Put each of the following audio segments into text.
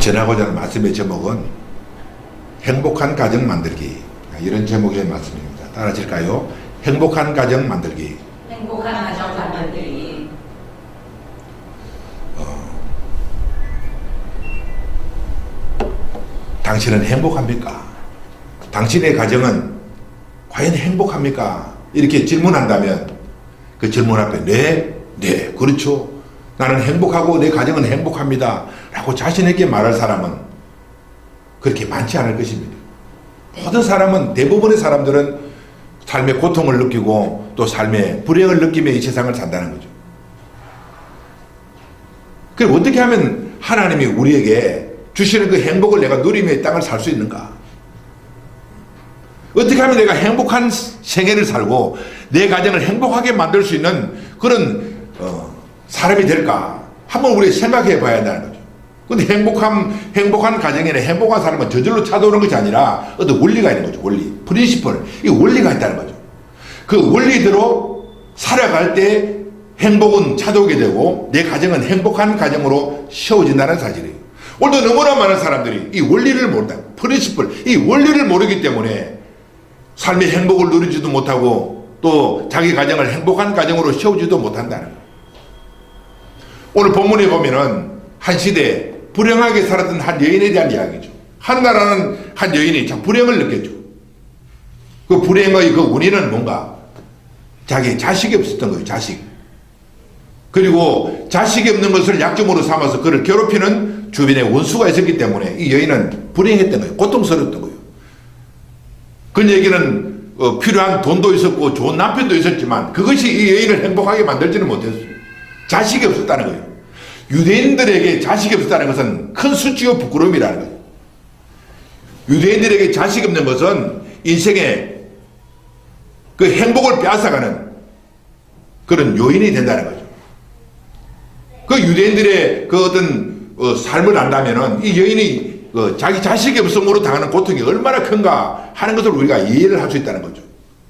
전하고자 하는 말씀의 제목은 행복한 가정 만들기, 이런 제목의 말씀입니다. 따라하실까요? 행복한 가정 만들기. 행복한 가정 만들기. 당신은 행복합니까? 당신의 가정은 과연 행복합니까? 이렇게 질문한다면 그 질문 앞에 네, 그렇죠. 나는 행복하고 내 가정은 행복합니다. 라고 자신있게 말할 사람은 그렇게 많지 않을 것입니다. 모든 사람은, 대부분의 사람들은 삶의 고통을 느끼고 또 삶의 불행을 느끼며 이 세상을 산다는 거죠. 그럼 어떻게 하면 하나님이 우리에게 주시는 그 행복을 내가 누리며 이 땅을 살 수 있는가? 어떻게 하면 내가 행복한 생애를 살고 내 가정을 행복하게 만들 수 있는 그런 사람이 될까? 한번 우리 생각해 봐야 한다는 거죠. 근데 행복한 가정에는 행복한 사람은 저절로 찾아오는 것이 아니라 어떤 원리가 있는 거죠. 원리. 프린시플. 이 원리가 있다는 거죠. 그 원리대로 살아갈 때 행복은 찾아오게 되고 내 가정은 행복한 가정으로 세워진다는 사실이에요. 오늘도 너무나 많은 사람들이 이 원리를 모른다. 프린시플. 이 원리를 모르기 때문에 삶의 행복을 누리지도 못하고 또 자기 가정을 행복한 가정으로 세우지도 못한다는 거예요. 오늘 본문에 보면은 한 시대에 불행하게 살았던 한 여인에 대한 이야기죠. 한나라는 한 여인이 참 불행을 느꼈죠. 그 불행의 그 원인은 뭔가? 자기 자식이 없었던 거예요. 자식. 그리고 자식이 없는 것을 약점으로 삼아서 그를 괴롭히는 주변에 원수가 있었기 때문에 이 여인은 불행했던 거예요. 고통스러웠던 거예요. 그 얘기는 필요한 돈도 있었고 좋은 남편도 있었지만 그것이 이 여인을 행복하게 만들지는 못했어요. 자식이 없었다는 거예요. 유대인들에게 자식이 없었다는 것은 큰 수치와 부끄러움이라는 거예요. 유대인들에게 자식이 없는 것은 인생의 그 행복을 빼앗아가는 그런 요인이 된다는 거죠. 그 유대인들의 그 어떤 삶을 안다면은 이 여인이 자기 자식이 없음으로 당하는 고통이 얼마나 큰가 하는 것을 우리가 이해를 할 수 있다는 거죠.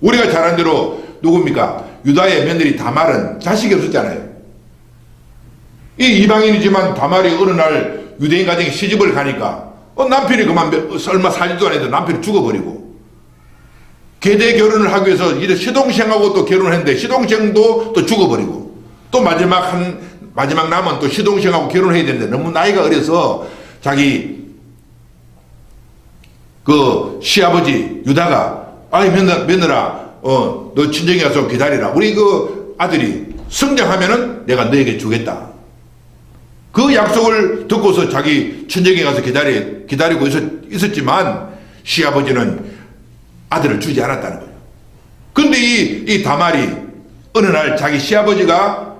우리가 잘 아는 대로 누굽니까? 유다의 며느리 다말은 자식이 없었잖아요. 이 이방인이지만 다말이 어느 날 유대인 가정에 시집을 가니까 남편이 그만 얼마 살지도 않았는데 남편이 죽어버리고 계대 결혼을 하기 위해서 이제 시동생하고 또 결혼을 했는데 시동생도 또 죽어버리고 또 마지막 남은 또 시동생하고 결혼해야 되는데 너무 나이가 어려서 자기 그 시아버지 유다가 아이 며느라 너 친정에 가서 기다리라. 우리 그 아들이 성장하면은 내가 너에게 주겠다. 그 약속을 듣고서 자기 친정에 가서 기다리고 있었지만 시아버지는 아들을 주지 않았다는 거예요. 근데 이 다말이 어느 날 자기 시아버지가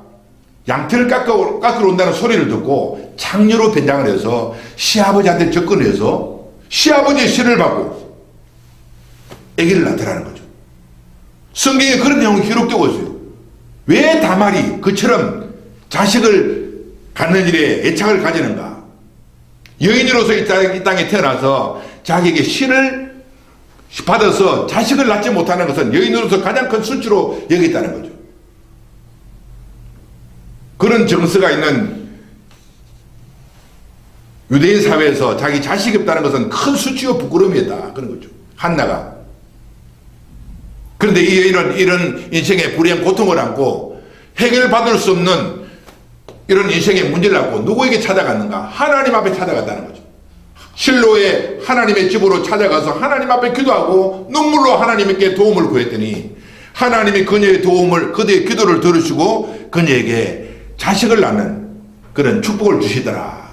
양털을 깎으러 온다는 소리를 듣고 창녀로 변장을 해서 시아버지한테 접근해서 시아버지의 시를 받고 아기를 낳더라는 거죠. 성경에 그런 내용이 기록되고 있어요. 왜 다말이 그처럼 자식을 갖는 일에 애착을 가지는가? 여인으로서 이 땅에 태어나서 자기에게 시를 받아서 자식을 낳지 못하는 것은 여인으로서 가장 큰 수치로 여겼다는 거죠. 그런 정서가 있는 유대인 사회에서 자기 자식이 없다는 것은 큰 수치와 부끄러움이었다. 그런 거죠. 한나가. 그런데 이 여인은 이런 인생의 불행 고통을 안고 해결받을 수 없는 이런 인생의 문제를 안고 누구에게 찾아갔는가? 하나님 앞에 찾아갔다는 거죠. 실로의 하나님의 집으로 찾아가서 하나님 앞에 기도하고 눈물로 하나님께 도움을 구했더니 하나님이 그녀의 그대의 기도를 들으시고 그녀에게 자식을 낳는 그런 축복을 주시더라.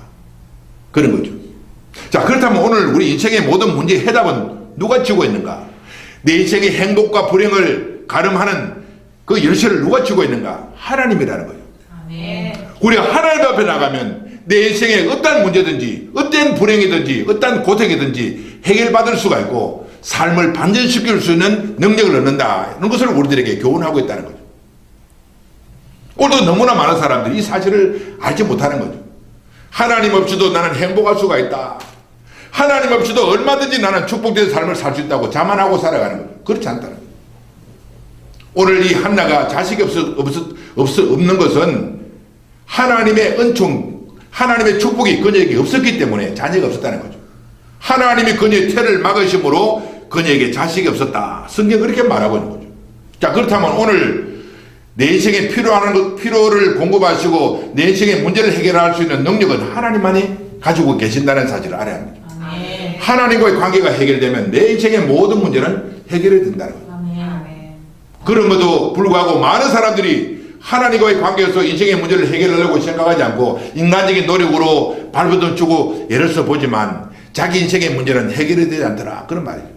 그런 거죠. 자, 그렇다면 오늘 우리 인생의 모든 문제의 해답은 누가 쥐고 있는가? 내 인생의 행복과 불행을 가름하는 그 열쇠를 누가 쥐고 있는가? 하나님이라는 거예요. 아멘. 우리가 하나님 앞에 나가면 내 인생에 어떤 문제든지 어떤 불행이든지 어떤 고통이든지 해결받을 수가 있고 삶을 반전시킬 수 있는 능력을 얻는다. 이런 것을 우리들에게 교훈하고 있다는 거죠. 오늘도 너무나 많은 사람들이 이 사실을 알지 못하는 거죠. 하나님 없이도 나는 행복할 수가 있다. 하나님 없이도 얼마든지 나는 축복된 삶을 살 수 있다고 자만하고 살아가는 거죠. 그렇지 않다는 거죠. 오늘 이 한나가 자식이 없는 것은 하나님의 은총, 하나님의 축복이 그녀에게 없었기 때문에 자녀가 없었다는 거죠. 하나님이 그녀의 태를 막으심으로 그녀에게 자식이 없었다. 성경 그렇게 말하고 있는 거죠. 자, 그렇다면 오늘 내 인생에 필요를 공급하시고 내 인생의 문제를 해결할 수 있는 능력은 하나님만이 가지고 계신다는 사실을 알아야 합니다. 아멘. 하나님과의 관계가 해결되면 내 인생의 모든 문제는 해결이 된다는 거죠. 아멘. 그럼에도 불구하고 많은 사람들이 하나님과의 관계에서 인생의 문제를 해결하려고 생각하지 않고 인간적인 노력으로 발버둥 치고 애를 써 보지만 자기 인생의 문제는 해결이 되지 않더라. 그런 말이에요.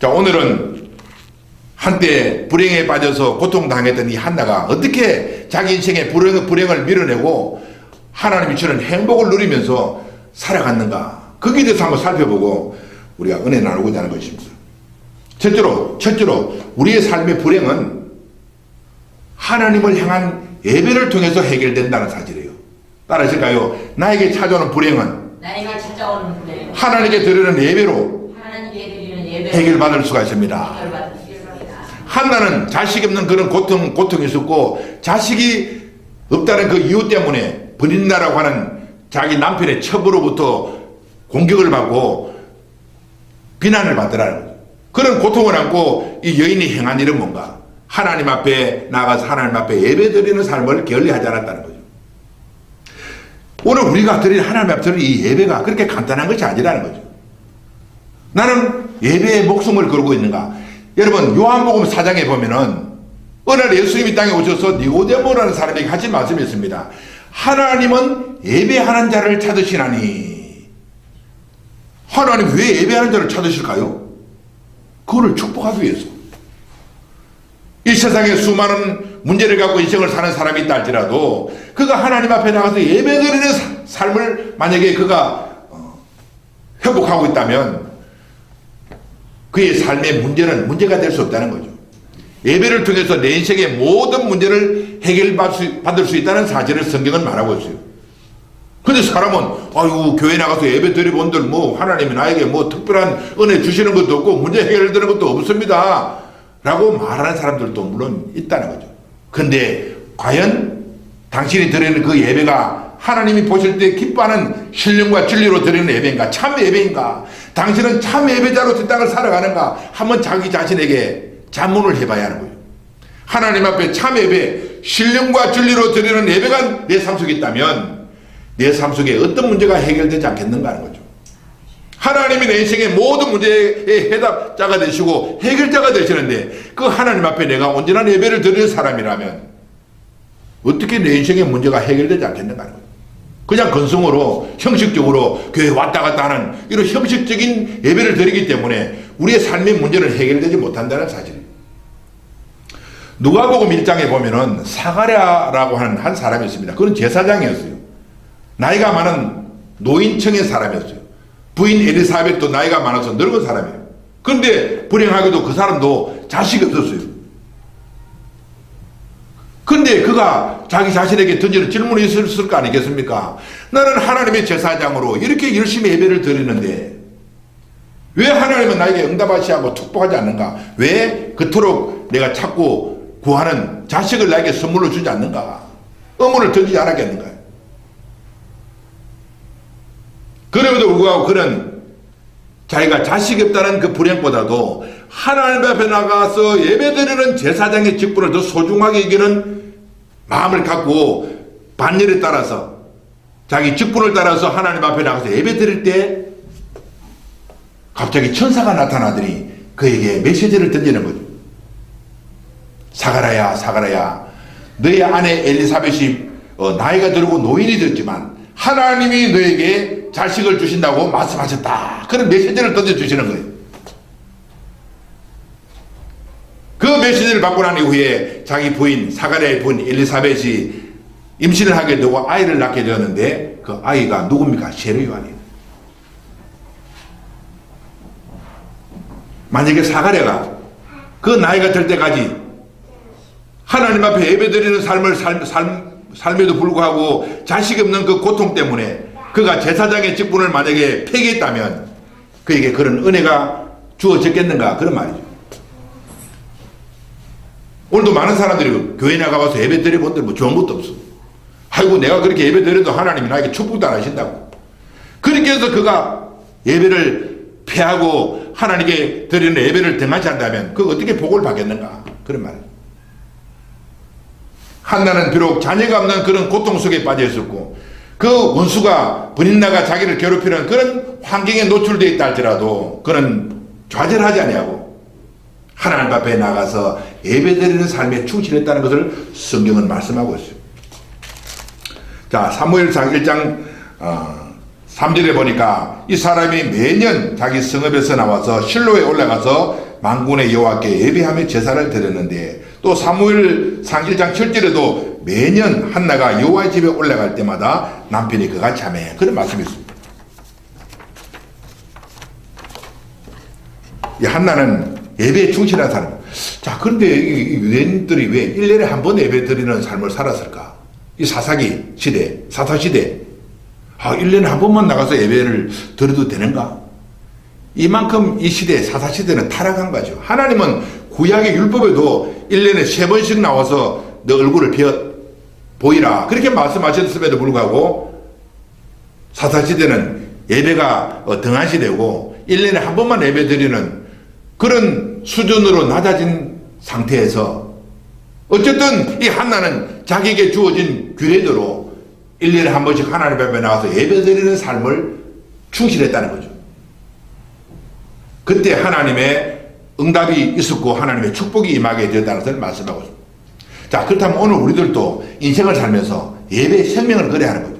자, 오늘은 한때 불행에 빠져서 고통당했던 이 한나가 어떻게 자기 인생의 불행을 밀어내고 하나님이 주는 행복을 누리면서 살아갔는가. 거기에 대해서 한번 살펴보고 우리가 은혜 나누고자 하는 것입니다. 첫째로 우리의 삶의 불행은 하나님을 향한 예배를 통해서 해결된다는 사실이에요. 따라하실까요? 나에게 찾아오는 불행은 나에게 찾아오는 불행, 하나님께 드리는 예배로 하나님께 드리는 예배 해결받을 수가 있습니다. 해결받을 수 있습니다. 한나는 자식이 없는 그런 고통이 있었고 자식이 없다는 그 이유 때문에 버린다라고 하는 자기 남편의 첩으로부터 공격을 받고 비난을 받더라는 거죠. 그런 고통을 안고 이 여인이 행한 일은 뭔가? 하나님 앞에 나가서 하나님 앞에 예배드리는 삶을 게을리하지 않았다는 거죠. 오늘 우리가 드릴 하나님 앞에 드릴 이 예배가 그렇게 간단한 것이 아니라는 거죠. 나는 예배에 목숨을 걸고 있는가? 여러분 요한복음 4장에 보면은 어느 날 예수님이 땅에 오셔서 니고데모라는 사람에게 하신 말씀이 있습니다. 하나님은 예배하는 자를 찾으시나니. 하나님 왜 예배하는 자를 찾으실까요? 그거를 축복하기 위해서. 이 세상에 수많은 문제를 갖고 인생을 사는 사람이 있다 할지라도 그가 하나님 앞에 나가서 예배드리는 삶을 만약에 그가 회복하고 있다면 그의 삶의 문제는 문제가 될 수 없다는 거죠. 예배를 통해서 내 인생의 모든 문제를 해결받을 수 있다는 사실을 성경은 말하고 있어요. 근데 사람은 아유 교회 나가서 예배 드려본들 뭐 하나님이 나에게 뭐 특별한 은혜 주시는 것도 없고 문제 해결되는 것도 없습니다 라고 말하는 사람들도 물론 있다는 거죠. 근데 과연 당신이 드리는 그 예배가 하나님이 보실 때 기뻐하는 신령과 진리로 드리는 예배인가? 참 예배인가? 당신은 참 예배자로 이 땅을 살아가는가? 한번 자기 자신에게 자문을 해봐야 하는 거예요. 하나님 앞에 참 예배, 신령과 진리로 드리는 예배가 내 삶 속에 있다면 내 삶 속에 어떤 문제가 해결되지 않겠는가 하는 거죠. 하나님이 내 인생의 모든 문제의 해답자가 되시고 해결자가 되시는데 그 하나님 앞에 내가 온전한 예배를 드리는 사람이라면 어떻게 내 인생의 문제가 해결되지 않겠는가 하는 거죠. 그냥 건성으로 형식적으로 교회 왔다 갔다 하는 이런 형식적인 예배를 드리기 때문에 우리의 삶의 문제는 해결되지 못한다는 사실이에요. 누가복음 1장에 보면은 사가랴라고 하는 한 사람이 있습니다. 그건 제사장이었어요. 나이가 많은 노인층의 사람이었어요. 부인 엘리사벳도 나이가 많아서 늙은 사람이에요. 그런데 불행하게도 그 사람도 자식이 없었어요. 근데 그가 자기 자신에게 던지는 질문이 있었을 거 아니겠습니까? 나는 하나님의 제사장으로 이렇게 열심히 예배를 드리는데 왜 하나님은 나에게 응답하시고 축복하지 않는가? 왜 그토록 내가 찾고 구하는 자식을 나에게 선물로 주지 않는가? 의문을 던지지 않았겠는가? 그럼에도 불구하고 그는 자기가 자식이 없다는 그 불행보다도 하나님 앞에 나가서 예배드리는 제사장의 직분을 더 소중하게 여기는 마음을 갖고 반열에 따라서 자기 직분을 따라서 하나님 앞에 나가서 예배드릴 때 갑자기 천사가 나타나더니 그에게 메시지를 던지는 거죠. 사가랴야 사가랴야 너의 아내 엘리사벳이 나이가 들고 노인이 되었지만 하나님이 너에게 자식을 주신다고 말씀하셨다. 그런 메시지를 던져주시는 거예요. 그 메시지를 받고 난 이후에 자기 부인 사가랴의 부인 엘리사벳이 임신을 하게 되고 아이를 낳게 되었는데 그 아이가 누굽니까? 세례요한이에요. 만약에 사가랴가 그 나이가 될 때까지 하나님 앞에 예배드리는 삶에도 불구하고 자식이 없는 그 고통 때문에 그가 제사장의 직분을 만약에 폐기했다면 그에게 그런 은혜가 주어졌겠는가? 그런 말이죠. 오늘도 많은 사람들이 교회 나가봐서 예배 드려본들 뭐 좋은 것도 없어. 아이고 내가 그렇게 예배 드려도 하나님이 나에게 축복도 안 하신다고. 그렇게 해서 그가 예배를 피하고 하나님께 드리는 예배를 등하지 않다면 그가 어떻게 복을 받겠는가 그런 말. 한나는 비록 자녀가 없는 그런 고통 속에 빠져 있었고 그 원수가 브린나가 자기를 괴롭히는 그런 환경에 노출되어 있다 할지라도 그는 좌절하지 아니하고 하나님 앞에 나가서 예배드리는 삶에 충실했다는 것을 성경은 말씀하고 있어요. 자, 사무엘상 1장 3절에 보니까 이 사람이 매년 자기 성읍에서 나와서 실로에 올라가서 만군의 여호와께 예배하며 제사를 드렸는데 또 사무엘상 1장 7절에도 매년 한나가 여호와의 집에 올라갈 때마다 남편이 그가 참해 그런 말씀이 있습니다. 이 한나는 예배에 충실한 사람. 자, 그런데 이 유대인들이 왜 1년에 한 번 예배 드리는 삶을 살았을까? 이 사사기 시대, 사사시대 1년에 한 번만 나가서 예배를 드려도 되는가? 이만큼 이 시대, 사사시대는 타락한 거죠. 하나님은 구약의 율법에도 1년에 3번씩 나와서 너 얼굴을 보이라 그렇게 말씀하셨음에도 불구하고 사사시대는 예배가 등한시되고 1년에 한 번만 예배 드리는 그런 수준으로 낮아진 상태에서 어쨌든 이 한나는 자기에게 주어진 규례대로 1년에 한 번씩 하나님 앞에 나와서 예배 드리는 삶을 충실했다는 거죠. 그때 하나님의 응답이 있었고 하나님의 축복이 임하게 되었다는 것을 말씀하고 있습니다. 자, 그렇다면 오늘 우리들도 인생을 살면서 예배의 생명을 그려야 하는 거죠.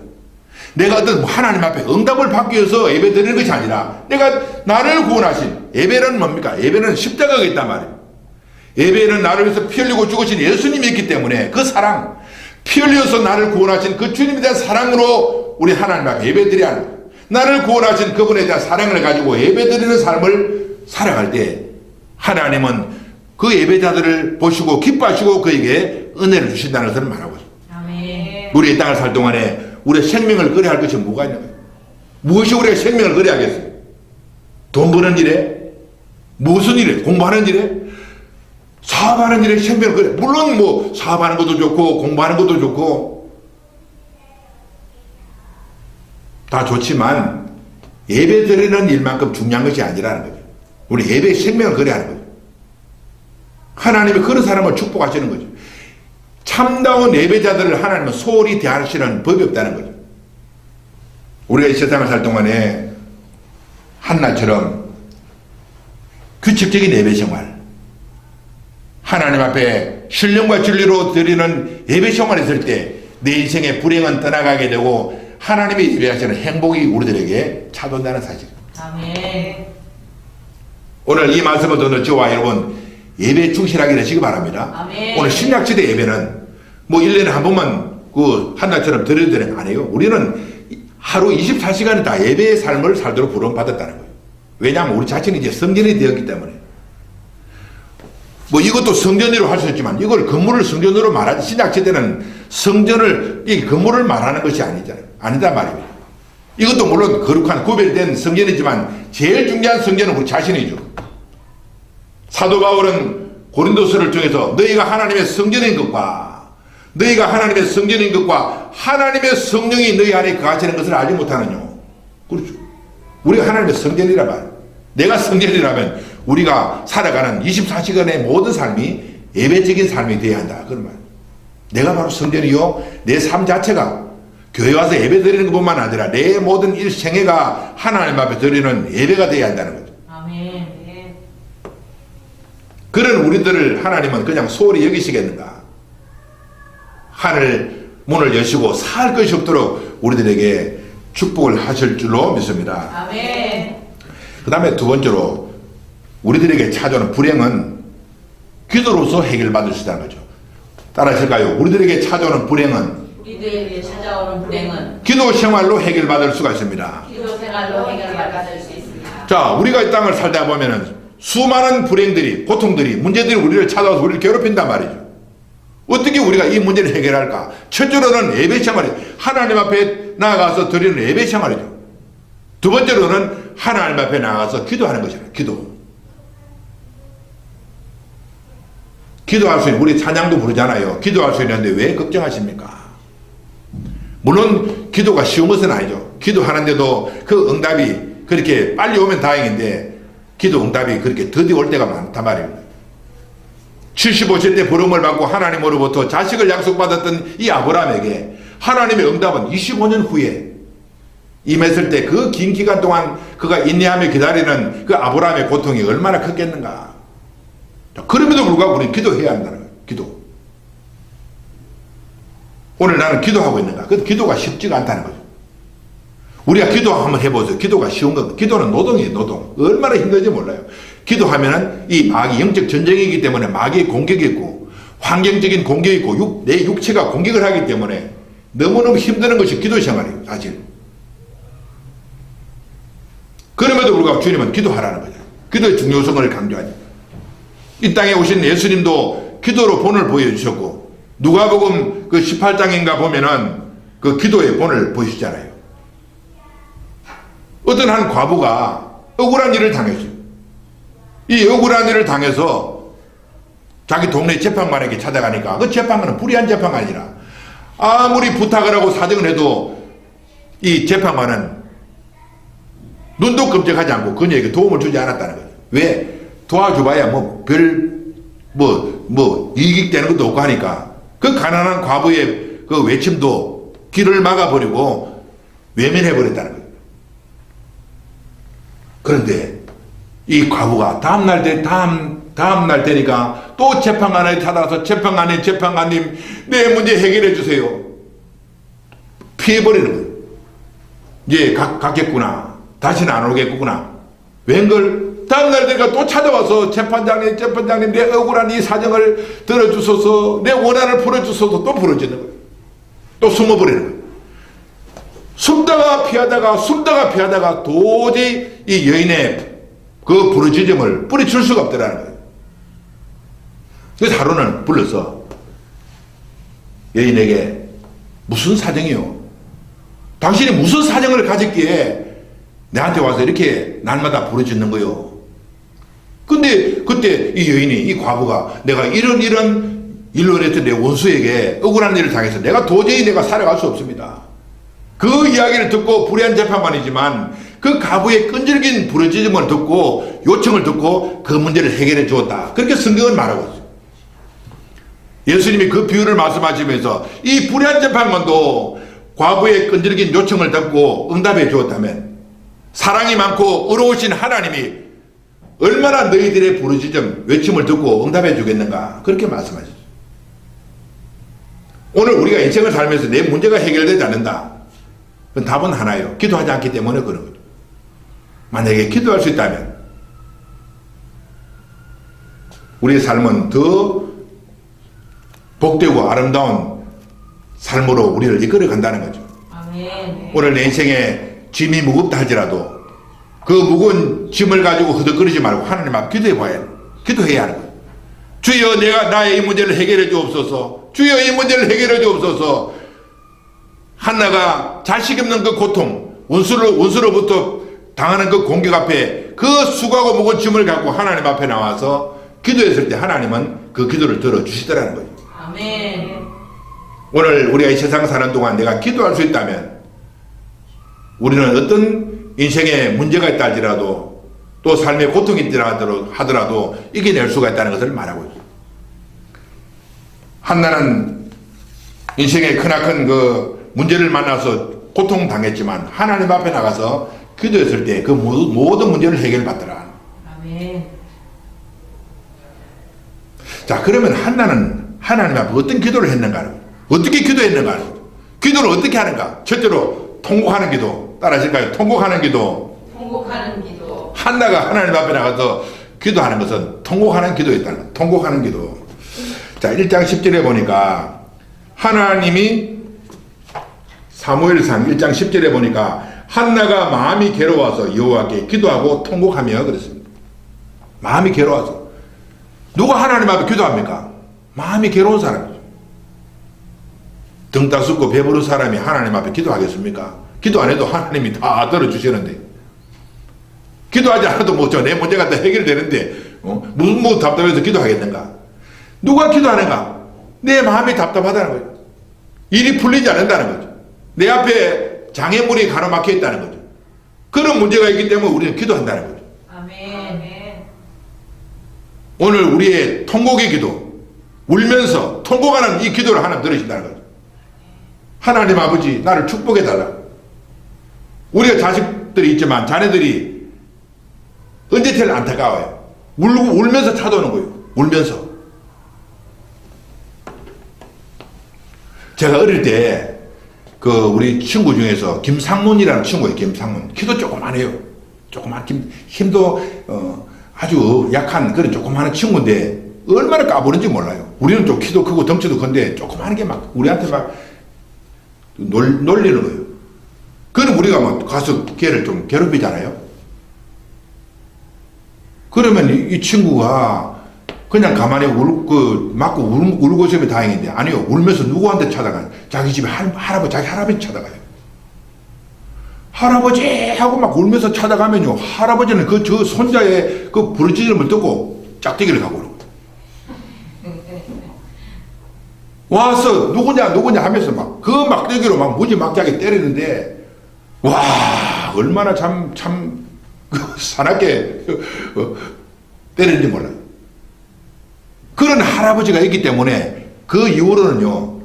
내가 어떤 하나님 앞에 응답을 받기 위해서 예배 드리는 것이 아니라 내가 나를 구원하신 예배는 뭡니까? 예배는 십자가가 있단 말이에요. 예배는 나를 위해서 피 흘리고 죽으신 예수님이 있기 때문에 그 사랑, 피 흘려서 나를 구원하신 그 주님에 대한 사랑으로 우리 하나님 앞에 예배 드려야 하는 거예요. 나를 구원하신 그분에 대한 사랑을 가지고 예배 드리는 삶을 살아갈 때 하나님은 그 예배자들을 보시고 기뻐하시고 그에게 은혜를 주신다는 것을 말하고 있습니다. 아멘. 우리 이 땅을 살 동안에 우리의 생명을 거래할 것이 뭐가 있는 거예요? 무엇이 우리의 생명을 거래하겠어요? 돈 버는 일에? 무슨 일에? 공부하는 일에? 사업하는 일에 생명을 거래. 물론 뭐 사업하는 것도 좋고 공부하는 것도 좋고 다 좋지만 예배 드리는 일만큼 중요한 것이 아니라는 거죠. 우리 예배의 생명을 거래하는 거죠. 하나님이 그런 사람을 축복하시는 거죠. 참다운 예배자들을 하나님은 소홀히 대하시는 법이 없다는 거죠. 우리가 이 세상을 살 동안에 한나처럼 규칙적인 예배 생활, 하나님 앞에 신령과 진리로 드리는 예배 생활을 했을 때 내 인생의 불행은 떠나가게 되고 하나님이 예배하시는 행복이 우리들에게 찾아온다는 사실. 아멘. 오늘 이 말씀을 듣는 저와 여러분 예배에 충실하게 되시기 바랍니다. 아멘. 오늘 신약시대 예배는 뭐 1년에 한 번만 그 한나처럼 드려도 되는 거 아니에요. 우리는 하루 24시간을 다 예배의 삶을 살도록 부름받았다는 거예요. 왜냐하면 우리 자신이 이제 성전이 되었기 때문에. 뭐 이것도 성전으로 할 수 있지만 이걸 건물을 성전으로 말하지 신약시대는 성전을 이 건물을 말하는 것이 아니잖아요. 아니다 말입니다. 이것도 물론 거룩한 구별된 성전이지만 제일 중요한 성전은 우리 자신이죠. 사도 바울은 고린도서를 통해서 너희가 하나님의 성전인 것과 하나님의 성령이 너희 안에 거하시는 것을 알지 못하느냐. 그렇죠. 우리가 하나님의 성전이란 말이에요. 내가 성전이라면 우리가 살아가는 24시간의 모든 삶이 예배적인 삶이 되어야 한다. 그런 말. 내가 바로 성전이요. 내 삶 자체가 교회 와서 예배 드리는 것뿐만 아니라 내 모든 일생애가 하나님 앞에 드리는 예배가 되어야 한다는 거죠. 아멘. 그런 우리들을 하나님은 그냥 소홀히 여기시겠는가? 하늘 문을 여시고 살 것이 없도록 우리들에게 축복을 하실 줄로 믿습니다. 아멘. 그 다음에 두 번째로 우리들에게 찾아오는 불행은 기도로서 해결받을 수 있다는 거죠. 따라하실까요? 우리들에게 찾아오는 불행은 우리들에게 찾아오는 불행은 기도 생활로 해결받을 수가 있습니다. 기도 생활로 해결받을 수 있습니다. 자, 우리가 이 땅을 살다 보면은 수많은 불행들이, 고통들이, 문제들이 우리를 찾아와서 우리를 괴롭힌단 말이죠. 어떻게 우리가 이 문제를 해결할까? 첫째로는 예배 생활이죠. 하나님 앞에 나아가서 드리는 예배 생활이죠. 두 번째로는 하나님 앞에 나아가서 기도하는 것이잖아요. 기도할 수 있는, 우리 찬양도 부르잖아요. 기도할 수 있는데 왜 걱정하십니까? 물론 기도가 쉬운 것은 아니죠. 기도하는데도 그 응답이 그렇게 빨리 오면 다행인데 기도 응답이 그렇게 더디 올 때가 많단 말입니다. 75세 때 부름을 받고 하나님으로부터 자식을 약속받았던 이 아브라함에게 하나님의 응답은 25년 후에 임했을 때 그 긴 기간 동안 그가 인내하며 기다리는 그 아브라함의 고통이 얼마나 컸겠는가. 그럼에도 불구하고 우리는 기도해야 한다는 거예요. 기도. 오늘 나는 기도하고 있는가? 그 기도가 쉽지가 않다는 거죠. 우리가 기도 한번 해보세요. 기도가 쉬운 건 기도는 노동이에요. 노동. 얼마나 힘든지 몰라요. 기도하면은 이 마귀 영적 전쟁이기 때문에 마귀의 공격이 있고 환경적인 공격이 있고 내 육체가 공격을 하기 때문에 너무너무 힘드는 것이 기도 생활이에요. 사실. 그럼에도 불구하고 주님은 기도하라는 거죠. 기도의 중요성을 강조하죠. 이 땅에 오신 예수님도 기도로 본을 보여주셨고 누가복음 그 18장인가 보면은 그 기도의 본을 보여주잖아요. 어떤 한 과부가 억울한 일을 당했어요. 이 억울한 일을 당해서 자기 동네 재판관에게 찾아가니까 그 재판관은 불의한 재판관이 아니라 아무리 부탁을 하고 사정을 해도 이 재판관은 눈도 끔찍하지 않고 그녀에게 도움을 주지 않았다는 거예요. 왜? 도와줘봐야 이익 되는 것도 없고 하니까 그 가난한 과부의 그 외침도 길을 막아버리고 외면해버렸다는 거예요. 그런데 이 과부가 다음날 되니까 또 재판관에 찾아서 재판관님 내 문제 해결해 주세요. 피해버리는 거예요. 이제 갔겠구나. 다시는 안 오겠구나. 웬걸 다음날 되니까 또 찾아와서 재판장님 내 억울한 이 사정을 들어주소서 내 원한을 풀어주소서 또 부러지는 거예요. 또 숨어버리는 거예요. 숨다가 피하다가 도저히 이 여인의 그 부르짖음을 뿌리칠 수가 없더라는 거예요. 그래서 하루는 불러서 여인에게 무슨 사정이요? 당신이 무슨 사정을 가졌기에 내한테 와서 이렇게 날마다 부르짖는 거요? 근데 그때 이 여인이 이 과부가 내가 이런 일로 인해서 내 원수에게 억울한 일을 당해서 도저히 살아갈 수 없습니다. 그 이야기를 듣고 불의한 재판관이지만 그 과부의 끈질긴 부르짖음을 듣고 요청을 듣고 그 문제를 해결해 주었다. 그렇게 성경은 말하고 있어요. 예수님이 그 비유를 말씀하시면서 이 불의한 재판관도 과부의 끈질긴 요청을 듣고 응답해 주었다면 사랑이 많고 의로우신 하나님이 얼마나 너희들의 부르짖음 외침을 듣고 응답해 주겠는가 그렇게 말씀하셨죠. 오늘 우리가 인생을 살면서 내 문제가 해결되지 않는다. 그건 답은 하나예요. 기도하지 않기 때문에 그런 거죠. 만약에 기도할 수 있다면 우리의 삶은 더 복되고 아름다운 삶으로 우리를 이끌어 간다는 거죠. 아멘. 오늘 내 인생에 짐이 무겁다 할지라도 그 무거운 짐을 가지고 허덕거리지 말고 하나님 앞 기도해야 하는 거예요. 주여 나의 이 문제를 해결해 주옵소서. 주여 이 문제를 해결해 주옵소서. 한나가 자식 없는 그 고통 원수로부터 당하는 그 공격 앞에 그 수고하고 무거운 짐을 갖고 하나님 앞에 나와서 기도했을 때 하나님은 그 기도를 들어주시더라는 거예요. 아멘. 오늘 우리가 이 세상 사는 동안 내가 기도할 수 있다면 우리는 어떤 인생에 문제가 있다 할지라도 또 삶에 고통이 있다 하더라도 이겨낼 수가 있다는 것을 말하고 있어요. 한나는 인생에 크나큰 그 문제를 만나서 고통당했지만 하나님 앞에 나가서 기도했을 때 그 모든 문제를 해결받더라. 아멘. 자, 그러면 한나는 하나님 앞에 어떤 기도를 했는가? 어떻게 기도했는가? 기도를 어떻게 하는가? 첫째로 통곡하는 기도. 따라하실까요? 통곡하는 기도. 통곡하는 기도. 한나가 하나님 앞에 나가서 기도하는 것은 통곡하는 기도였다는 거예요. 통곡하는 기도. 자, 1장 10절에 보니까 하나님이 사무엘상 1장 10절에 보니까 한나가 마음이 괴로워서 여호와께 기도하고 통곡하며 그랬습니다. 마음이 괴로워서. 누가 하나님 앞에 기도합니까? 마음이 괴로운 사람이죠. 등 따숩고 배부른 사람이 하나님 앞에 기도하겠습니까? 기도 안 해도 하나님이 다 들어주시는데 기도하지 않아도 내 문제가 다 해결되는데 무슨 답답해서 기도하겠는가? 누가 기도하는가? 내 마음이 답답하다는 거예요. 일이 풀리지 않는다는 거죠. 내 앞에 장애물이 가로막혀 있다는 거죠. 그런 문제가 있기 때문에 우리는 기도한다는 거죠. 아멘. 오늘 우리의 통곡의 기도, 울면서 통곡하는 이 기도를 하나님 들으신다는 거죠. 하나님 아버지, 나를 축복해달라. 우리가 자식들이 있지만 자녀들이 언제 제일 안타까워요. 울면서 찾아오는 거예요. 울면서. 제가 어릴 때 우리 친구 중에서 김상문이라는 친구예요. 김상문. 키도 조그만해요. 조그만 힘도 아주 약한 그런 조그마한 친구인데 얼마나 까부는지 몰라요. 우리는 좀 키도 크고 덩치도 큰데 조그마한 게 막 우리한테 막 놀리는 거예요. 그럼 우리가 막 가서 걔를 좀 괴롭히잖아요. 그러면 이 친구가 그냥 가만히 맞고 울고 있으면 다행인데, 아니요. 울면서 누구한테 찾아가요? 자기 집에 자기 할아버지 찾아가요. 할아버지! 하고 막 울면서 찾아가면요. 할아버지는 저 손자의 부르짖음을 듣고 짝대기를 가고 그러고. 와서 누구냐 하면서 그 막대기로 막 무지막지하게 때리는데, 와, 얼마나 참 사납게 때리는지 몰라요. 그런 할아버지가 있기 때문에 그 이후로는요,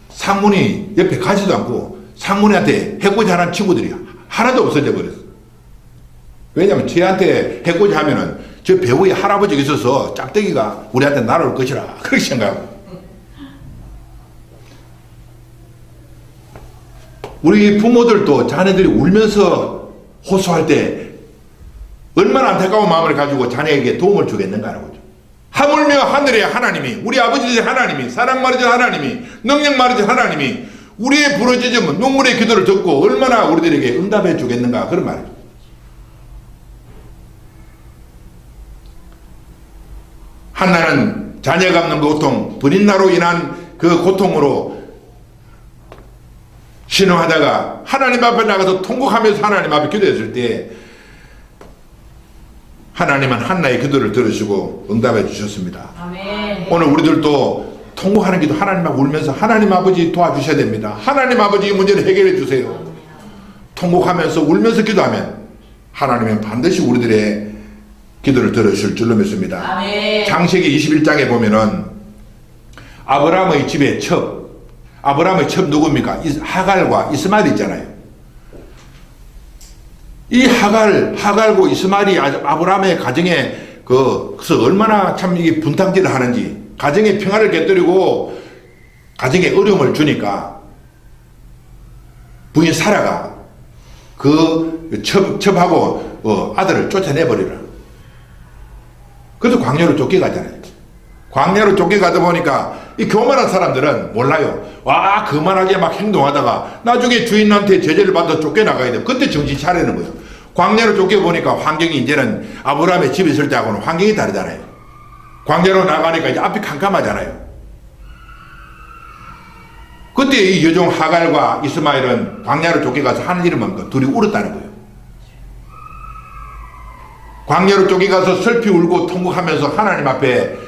상문이 옆에 가지도 않고 상문이한테 해코지 하는 친구들이 하나도 없어져 버렸어. 왜냐면 쟤한테 해코지 하면은 저 배우의 할아버지가 있어서 짝대기가 우리한테 날아올 것이라 그렇게 생각하고. 우리 부모들도 자녀들이 울면서 호소할 때 얼마나 안타까운 마음을 가지고 자녀에게 도움을 주겠는가 하는 거죠. 하물며 하늘의 하나님이, 우리 아버지의 하나님이, 사랑 마르신 하나님이, 능력 마르신 하나님이 우리의 부르짖음, 눈물의 기도를 듣고 얼마나 우리들에게 응답해 주겠는가 그런 말이죠. 한나는 자녀가 없는 고통, 불인나로 인한 그 고통으로 신음하다가 하나님 앞에 나가서 통곡하면서 하나님 앞에 기도했을 때 하나님은 한나의 기도를 들으시고 응답해 주셨습니다. 아멘. 오늘 우리들도 통곡하는 기도 하나님 앞에 울면서 하나님 아버지 도와주셔야 됩니다. 하나님 아버지 이 문제를 해결해 주세요. 통곡하면서 울면서 기도하면 하나님은 반드시 우리들의 기도를 들으실 줄로 믿습니다. 아멘. 창세기 21장에 보면은 아브라함의 집에 아브라함의 첩 누굽니까? 하갈과 이스마엘이 있잖아요. 이 하갈고 이스마엘이 아브라함의 가정에 그래서 얼마나 참 이게 분탕질을 하는지, 가정의 평화를 깨뜨리고 가정에 어려움을 주니까 부인 사라가 그 첩하고 아들을 쫓아내버리라. 그래서 광야로 쫓겨가잖아요. 광야로 쫓겨가다 보니까 이 교만한 사람들은 몰라요. 와, 그만하게 막 행동하다가 나중에 주인한테 제재를 받아 쫓겨나가야 돼. 그때 정신 차리는 거예요. 광야로 쫓겨보니까 환경이 이제는 아브라함의 집에 있을 때하고는 환경이 다르잖아요. 광야로 나가니까 이제 앞이 캄캄하잖아요. 그때 이 여종 하갈과 이스마엘은 광야로 쫓겨가서 하는 일은 뭡니까? 둘이 울었다는 거예요. 광야로 쫓겨가서 슬피 울고 통곡하면서 하나님 앞에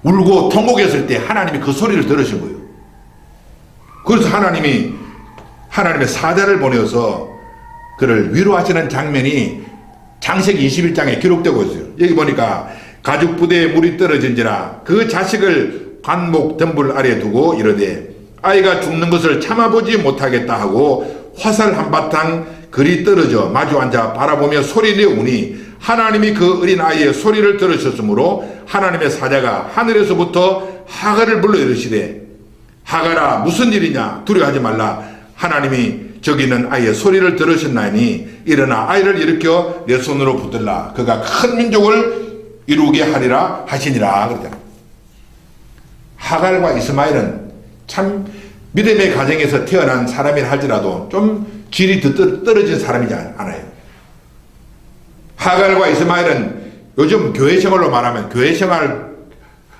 울고 통곡했을 때 하나님이 그 소리를 들으신 거예요. 그래서 하나님이 하나님의 사자를 보내어서 그를 위로하시는 장면이 창세기 21장에 기록되고 있어요. 여기 보니까 가죽 부대에 물이 떨어진지라 그 자식을 관목 덤불 아래 두고 이르되 아이가 죽는 것을 참아보지 못하겠다 하고 화살 한바탕 그리 떨어져 마주 앉아 바라보며 소리내어 우니 하나님이 그 어린 아이의 소리를 들으셨으므로 하나님의 사자가 하늘에서부터 하갈을 불러 이르시되 하갈아 무슨 일이냐 두려워하지 말라 하나님이 저기 있는 아이의 소리를 들으셨나니 일어나 아이를 일으켜 내 손으로 붙들라 그가 큰 민족을 이루게 하리라 하시니라 그러잖아요. 하갈과 이스마엘은 참 믿음의 가정에서 태어난 사람이라 할지라도 좀 질이 더 떨어진 사람이지 않아요. 하갈과 이스마엘은 요즘 교회 생활로 말하면 교회 생활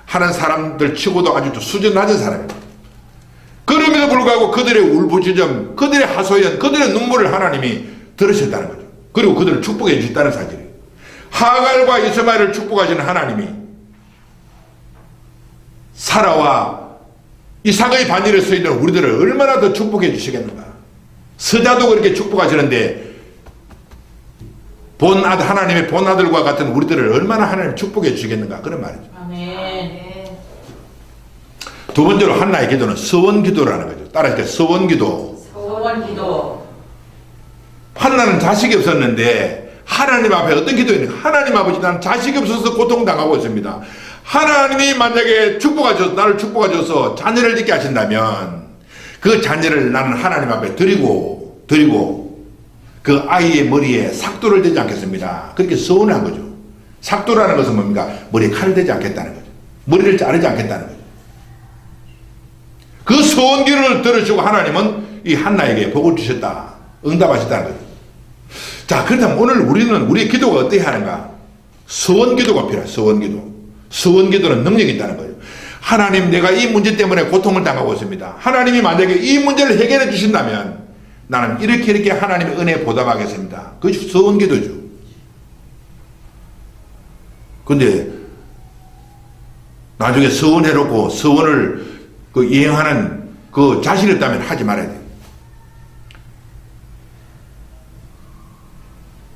하는 사람들 치고도 아주 수준 낮은 사람입니다. 그럼에도 불구하고 그들의 울부짖음, 그들의 하소연, 그들의 눈물을 하나님이 들으셨다는 거죠. 그리고 그들을 축복해 주셨다는 사실이에요. 하갈과 이스마엘을 축복하시는 하나님이 사라와 이 상의 반열에 서 있는 우리들을 얼마나 더 축복해 주시겠는가. 서자도 그렇게 축복하시는데 본아들, 하나님의 본아들과 같은 우리들을 얼마나 하나님 축복해 주시겠는가, 그런 말이죠. 아멘. 두 번째로 한나의 기도는 서원기도라는 거죠. 따라할게요. 서원기도. 서원기도. 한나는 자식이 없었는데 하나님 앞에 어떤 기도였는가? 하나님 아버지, 나는 자식이 없어서 고통당하고 있습니다. 하나님이 만약에 축복하셔서, 나를 축복하셔서 자녀를 있게 하신다면 그 자녀를 나는 하나님 앞에 드리고 그 아이의 머리에 삭도를 대지 않겠습니다. 그렇게 서원한 거죠. 삭도라는 것은 뭡니까? 머리에 칼을 대지 않겠다는 거죠. 머리를 자르지 않겠다는 거죠. 그 서원기를 들으시고 하나님은 이 한나에게 복을 주셨다, 응답하셨다는 거죠. 자, 그렇다면 오늘 우리는 우리의 기도가 어떻게 하는가? 서원기도가 필요해요. 서원기도. 서원기도는 능력이 있다는 거예요. 하나님, 내가 이 문제 때문에 고통을 당하고 있습니다. 하나님이 만약에 이 문제를 해결해 주신다면 나는 이렇게 하나님의 은혜에 보답하겠습니다. 그것이 서원기도죠. 근데 나중에 서원해놓고 서원을 이행하는 그 자신이 없다면 하지 말아야 돼요.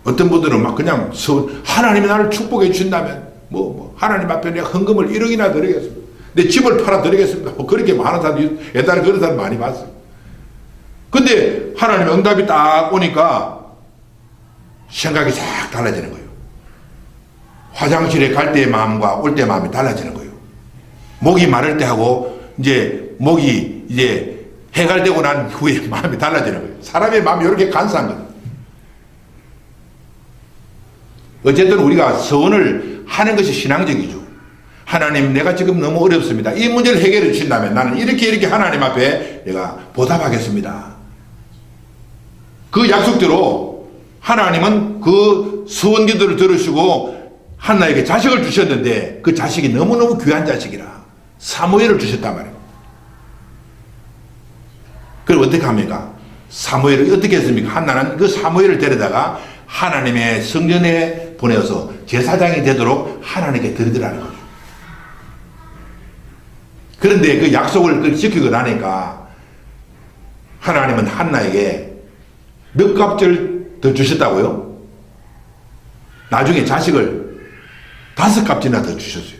어떤 분들은 막 그냥 하나님이 나를 축복해 주신다면 하나님 앞에 내가 헌금을 1억이나 드리겠습니다. 내 집을 팔아 드리겠습니다. 그렇게 많은 사람이, 옛날에 그런 사람 많이 봤어요. 근데 하나님의 응답이 딱 오니까 생각이 싹 달라지는 거예요. 화장실에 갈 때의 마음과 올 때의 마음이 달라지는 거예요. 목이 마를 때 하고 목이 해갈되고 난 후에 마음이 달라지는 거예요. 사람의 마음이 이렇게 간사한 거예요. 어쨌든 우리가 서원을 하는 것이 신앙적이죠. 하나님, 내가 지금 너무 어렵습니다. 이 문제를 해결해 주신다면 나는 이렇게 하나님 앞에 내가 보답하겠습니다. 그 약속대로 하나님은 그 서원기도를 들으시고 한나에게 자식을 주셨는데 그 자식이 너무너무 귀한 자식이라 사무엘을 주셨단 말이에요. 그럼 어떻게 합니까? 사무엘을 어떻게 했습니까? 한나는 그 사무엘을 데려다가 하나님의 성전에 보내어서 제사장이 되도록 하나님께 드리더라는 거죠. 그런데 그 약속을 지키고 나니까 하나님은 한나에게 몇 갑절 더 주셨다고요? 나중에 자식을 5갑절이나 더 주셨어요.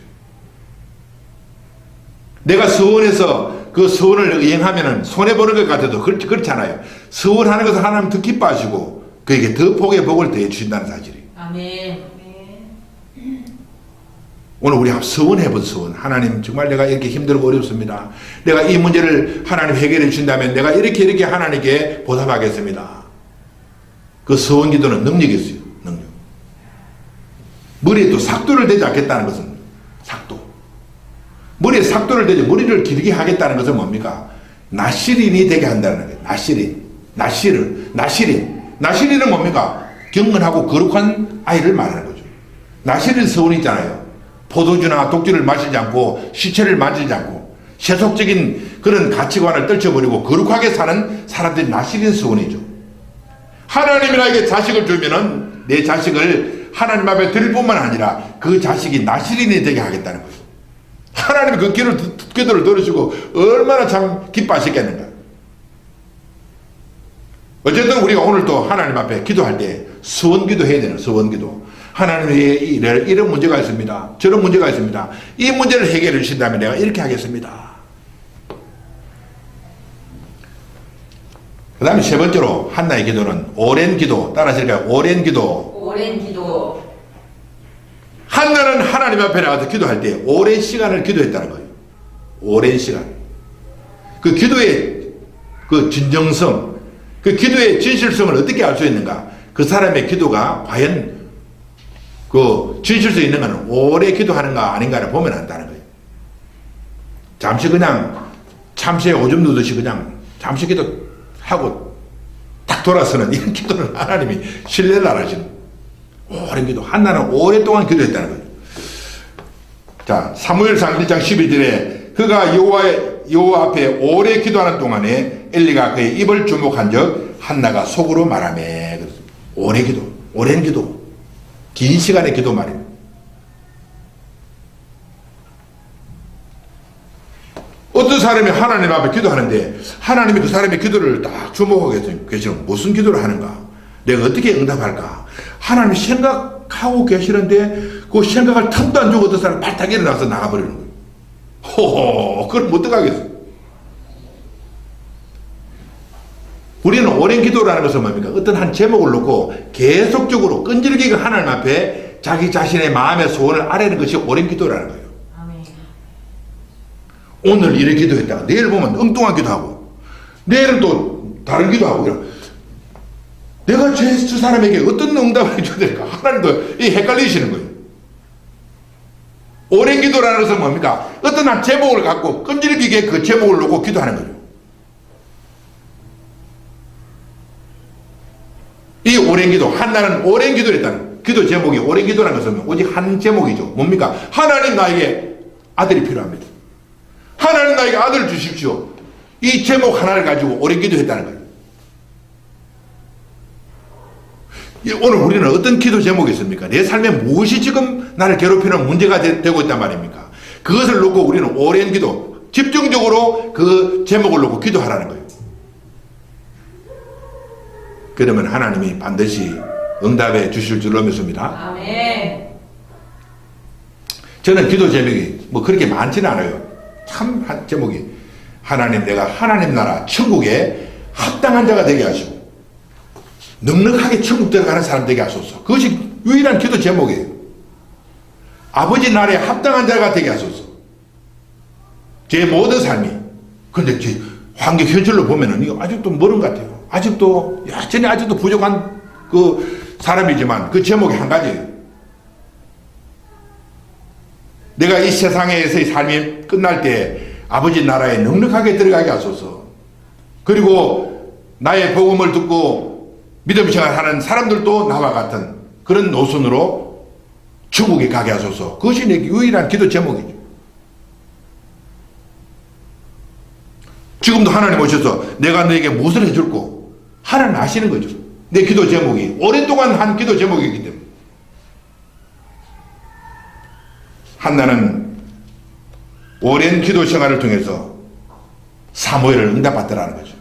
내가 서원해서 그 서원을 이행하면 손해보는 것 같아도 그렇잖아요. 서원하는 것을 하나님 더 기뻐하시고 그에게 더 복의 복을 더해 주신다는 사실이에요. 아멘. 오늘 우리 서원해본 서원. 하나님, 정말 내가 이렇게 힘들고 어렵습니다. 내가 이 문제를 하나님 해결해 주신다면 내가 이렇게 하나님께 보답하겠습니다. 그 서원 기도는 능력이 있어요. 능력. 머리에 또 삭도를 대지 않겠다는 것은 삭도. 머리에 삭도를 대지 머리를 길게 하겠다는 것은 뭡니까? 나시린이 되게 한다는 거예요. 나시린은 뭡니까? 경건하고 거룩한 아이를 말하는 거죠. 나시린 서원이 있잖아요. 포도주나 독주를 마시지 않고 시체를 만지지 않고 세속적인 그런 가치관을 떨쳐버리고 거룩하게 사는 사람들이 나시린 서원이죠. 하나님이 나에게 자식을 주면은 내 자식을 하나님 앞에 드릴 뿐만 아니라 그 자식이 나시린이 되게 하겠다는 거죠. 하나님이 그 기도를 들으시고 얼마나 참 기뻐하셨겠는가. 어쨌든 우리가 오늘 또 하나님 앞에 기도할 때 서원기도 해야 되는 서원기도. 하나님의 이런 문제가 있습니다. 저런 문제가 있습니다. 이 문제를 해결해 주신다면 내가 이렇게 하겠습니다. 그 다음에 세 번째로 한나의 기도는 오랜 기도. 따라하실까요? 오랜 기도. 한나는 하나님 앞에 나가서 기도할 때 오랜 시간을 기도했다는 거예요. 오랜 시간. 그 기도의 그 진정성, 그 기도의 진실성을 어떻게 알 수 있는가? 그 사람의 기도가 과연 그 진실성 있는 거는 오래 기도하는가 아닌가를 보면 안다는 거예요. 잠시 그냥 참새에 오줌 누듯이 그냥 잠시 기도하고 딱 돌아서는 이런 기도는 하나님이 신뢰를 안 하시는 오랜 기도. 한나는 오랫동안 기도했다는 거예요. 자, 사무엘상 1장 12절에 그가 여호와 앞에 오래 기도하는 동안에 엘리가 그의 입을 주목한 적 한나가 속으로 말하매. 오래 기도, 오랜 기도. 긴 시간의 기도 말입니다. 어떤 사람이 하나님 앞에 기도하는데 하나님이 그 사람의 기도를 딱 주목하고 계시는 무슨 기도를 하는가? 내가 어떻게 응답할까? 하나님이 생각하고 계시는데 그 생각할 틈도 안 주고 어떤 사람이 발탁 일어나서 나가버리는 거예요. 호호, 그럼 어떡하겠어? 우리는 오랜 기도라는 것은 뭡니까? 어떤 한 제목을 놓고 계속적으로 끈질기게 하나님 앞에 자기 자신의 마음의 소원을 아뢰는 것이 오랜 기도라는 거예요. 아멘. 오늘 이렇게 기도했다가 내일 보면 엉뚱한 기도하고 내일은 또 다른 기도하고 내가 저 사람에게 어떤 응답을 해줘야 될까? 하나님도 헷갈리시는 거예요. 오랜 기도라는 것은 뭡니까? 어떤 한 제목을 갖고 끈질기게 그 제목을 놓고 기도하는 거죠. 이 오랜 기도, 한나는 오랜 기도를 했다는 기도 제목이 오랜 기도라는 것은 오직 한 제목이죠. 뭡니까? 하나님 나에게 아들이 필요합니다. 하나님 나에게 아들을 주십시오. 이 제목 하나를 가지고 오랜 기도했다는 거예요. 오늘 우리는 어떤 기도 제목이 있습니까? 내 삶에 무엇이 지금 나를 괴롭히는 문제가 되고 있단 말입니까? 그것을 놓고 우리는 오랜 기도, 집중적으로 그 제목을 놓고 기도하라는 거예요. 그러면 하나님이 반드시 응답해 주실 줄로 믿습니다. 아멘. 저는 기도 제목이 뭐 그렇게 많지는 않아요. 참 제목이 하나님, 내가 하나님 나라 천국에 합당한 자가 되게 하시고 넉넉하게 천국 들어가는 사람 되게 하소서. 그것이 유일한 기도 제목이에요. 아버지 나라에 합당한 자가 되게 하소서. 제 모든 삶이. 그런데 제 환경 현실로 보면은 이거 아직도 멀은 것 같아요. 아직도 여전히 아직도 부족한 그 사람이지만 그 제목이 한 가지예요. 내가 이 세상에서의 삶이 끝날 때 아버지 나라에 넉넉하게 들어가게 하소서. 그리고 나의 복음을 듣고 믿음 생활하는 사람들도 나와 같은 그런 노선으로 천국에 가게 하소서. 그것이 내 유일한 기도 제목이죠. 지금도 하나님 오셔서 내가 너에게 무엇을 해줄고 하나님 아시는 거죠. 내 기도 제목이 오랫동안 한 기도 제목이기 때문에. 한나는 오랜 기도 생활을 통해서 사무엘을 응답받더라는 거죠.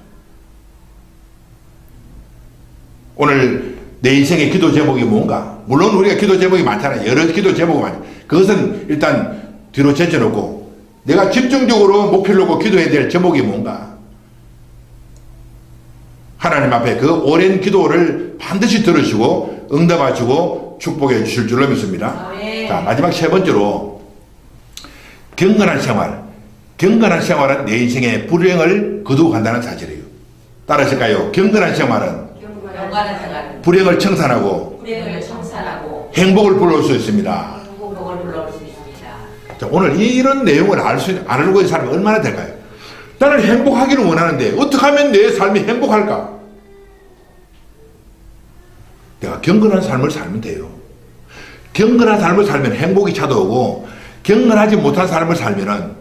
오늘 내 인생의 기도 제목이 뭔가? 물론 우리가 기도 제목이 많잖아요. 여러 기도 제목이 많아요. 그것은 일단 뒤로 제쳐놓고 내가 집중적으로 목표를 놓고 기도해야 될 제목이 뭔가? 하나님 앞에 그 오랜 기도를 반드시 들으시고 응답하시고 축복해 주실 줄로 믿습니다. 자, 마지막 세 번째로 경건한 생활. 경건한 생활은 내 인생의 불행을 거두고 간다는 사실이에요. 따라하실까요? 경건한 생활은 영광의 생활. 불행을 청산하고 불행을 청산하고 행복을 불러올 수 있습니다. 행복을 불러올 수 있습니다. 자, 오늘 이런 내용을 알고 있는 사람이 얼마나 될까요? 나는 행복하기를 원하는데 어떻게 하면 내 삶이 행복할까? 내가 경건한 삶을 살면 돼요. 경건한 삶을 살면 행복이 찾아오고 경건하지 못한 삶을 살면은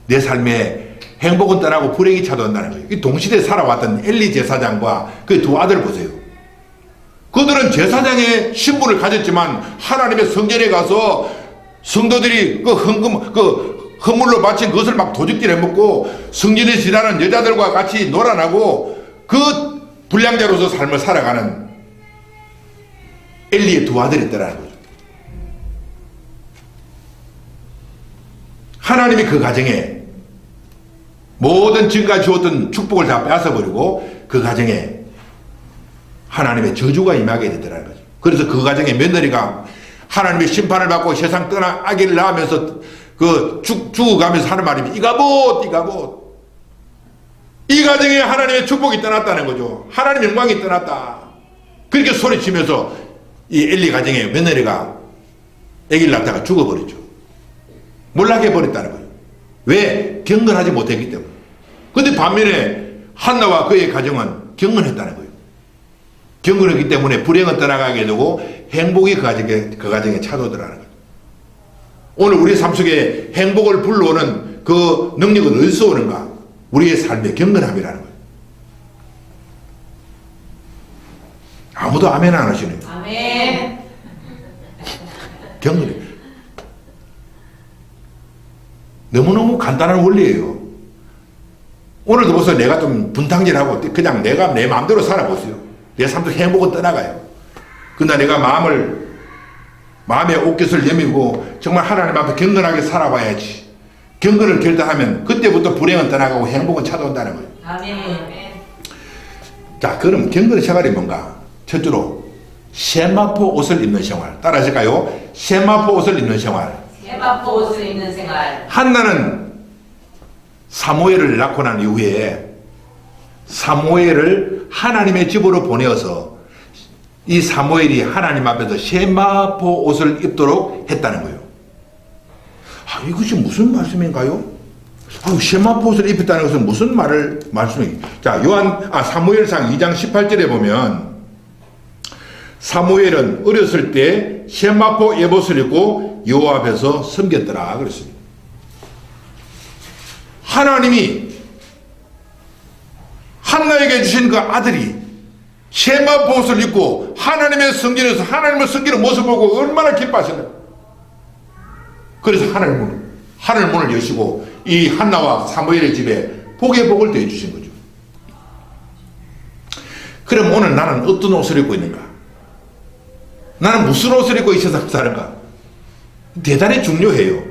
내 삶에 행복은 떠나고 불행이 찾아온다는 거예요. 이 동시대에 살아왔던 엘리 제사장과 그 두 아들 보세요. 그들은 제사장의 신분을 가졌지만 하나님의 성전에 가서 성도들이 그 헌물로 바친 그것을 막 도둑질 해먹고 성전에 지나는 여자들과 같이 놀아나고 그 불량자로서 삶을 살아가는 엘리의 두 아들이 있더라는 거죠. 하나님이 그 가정에 모든 지금까지 주었던 축복을 다 뺏어버리고 그 가정에 하나님의 저주가 임하게 되더라는 거죠. 그래서 그 가정의 며느리가 하나님의 심판을 받고 세상 떠나 아기를 낳으면서 죽어가면서 하는 말이 이가봇 이 가정에 하나님의 축복이 떠났다는 거죠. 하나님의 영광이 떠났다. 그렇게 소리치면서 이 엘리 가정의 며느리가 아기를 낳다가 죽어버렸죠. 몰락해 버렸다는 거예요. 왜? 경건하지 못했기 때문에. 근데 반면에 한나와 그의 가정은 경건했다는 거예요. 경건했기 때문에 불행은 떠나가게 되고 행복이 그 가정에 찾아오더라는 거예요. 오늘 우리 삶 속에 행복을 불러오는 그 능력은 어디서 오는가? 우리의 삶의 경건함이라는 거예요. 아무도 아멘 안 하시네요. 아멘. 경건해. 너무너무 간단한 원리예요. 오늘도 벌써 내가 좀 분탕질하고 그냥 내가 내 마음대로 살아보세요. 내 삶도 행복은 떠나가요. 그러나 내가 마음의 옷깃을 여미고 정말 하나님 앞에 경건하게 살아봐야지. 경건을 결단하면 그때부터 불행은 떠나가고 행복은 찾아온다는 거예요. 아멘. 자, 그럼 경건의 생활이 뭔가? 첫째로 세마포 옷을 입는 생활. 따라 하실까요? 세마포 옷을 입는 생활. 세마포 옷을 입는 생활. 한나는 사무엘을 낳고 난 이후에 사무엘을 하나님의 집으로 보내어서 이 사무엘이 하나님 앞에서 세마포 옷을 입도록 했다는 거예요. 아, 이것이 무슨 말씀인가요? 세마포 옷을 입혔다는 것은 무슨 말씀이? 자, 사무엘상 2장 18절에 보면 사무엘은 어렸을 때 세마포 에봇을 입고 여호와 앞에서 섬겼더라 그랬습니다. 하나님이 한나에게 주신 그 아들이 세마포 옷을 입고 하나님의 성전에서 하나님을 섬기는 모습을 보고 얼마나 기뻐하셨나요? 그래서 하늘 문을 여시고 이 한나와 사무엘의 집에 복의 복을 더해 주신 거죠. 그럼 오늘 나는 어떤 옷을 입고 있는가? 나는 무슨 옷을 입고 이 세상 사는가? 대단히 중요해요.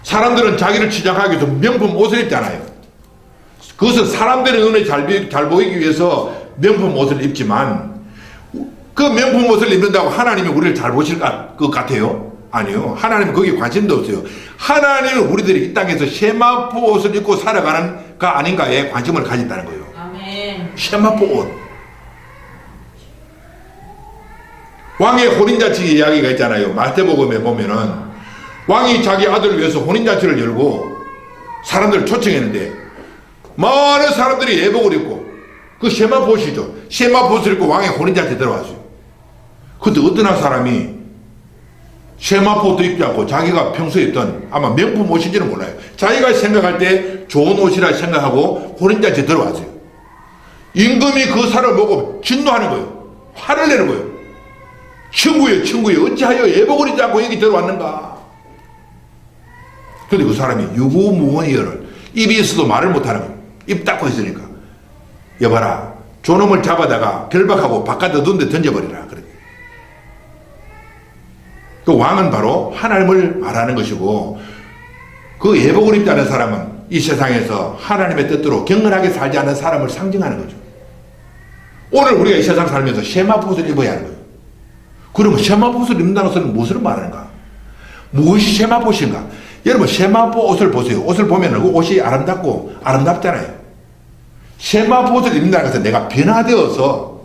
사람들은 자기를 치장하기 위해서 명품 옷을 입잖아요. 그것은 사람들의 눈에 잘 보이기 위해서 명품 옷을 입지만 그 명품 옷을 입는다고 하나님이 우리를 잘 보실 것 같아요? 아니요. 하나님은 거기에 관심도 없어요. 하나님은 우리들이 이 땅에서 세마포 옷을 입고 살아가는가 아닌가에 관심을 가진다는 거예요. 아멘. 세마포 옷. 왕의 혼인잔치 이야기가 있잖아요. 마태복음에 보면은 왕이 자기 아들을 위해서 혼인잔치를 열고 사람들을 초청했는데 많은 사람들이 예복을 입고 그 세마포 옷이죠. 세마포 옷을 입고 왕의 혼인잔치에 들어왔어요. 그때 어떤 한 사람이 세마포 옷도 입지 않고 자기가 평소에 입던 아마 명품 옷인지는 몰라요. 자기가 생각할 때 좋은 옷이라 생각하고 혼인잔치에 들어왔어요. 임금이 그 사람을 보고 진노하는 거예요. 화를 내는 거예요. 친구여 어찌하여 예복을 입지 않고 여기 들어왔는가? 근데 그 사람이 유구무원이여를 입이 있어도 말을 못하는 거예요. 입 닫고 있으니까. 여봐라, 저놈을 잡아다가 결박하고 바깥에 눈데 던져버리라. 그래. 그 왕은 바로 하나님을 말하는 것이고 그 예복을 입지 않은 사람은 이 세상에서 하나님의 뜻대로 경건하게 살지 않는 사람을 상징하는 거죠. 오늘 우리가 이 세상 살면서 세마포 옷을 입어야 하는 거예요. 그러면 세마포 옷을 입는다는 것은 무엇을 말하는가? 무엇이 세마포 옷인가? 여러분 세마포 옷을 보세요. 옷을 보면 그 옷이 아름답고 아름답잖아요. 세마포 옷을 입는다는 것은 내가 변화되어서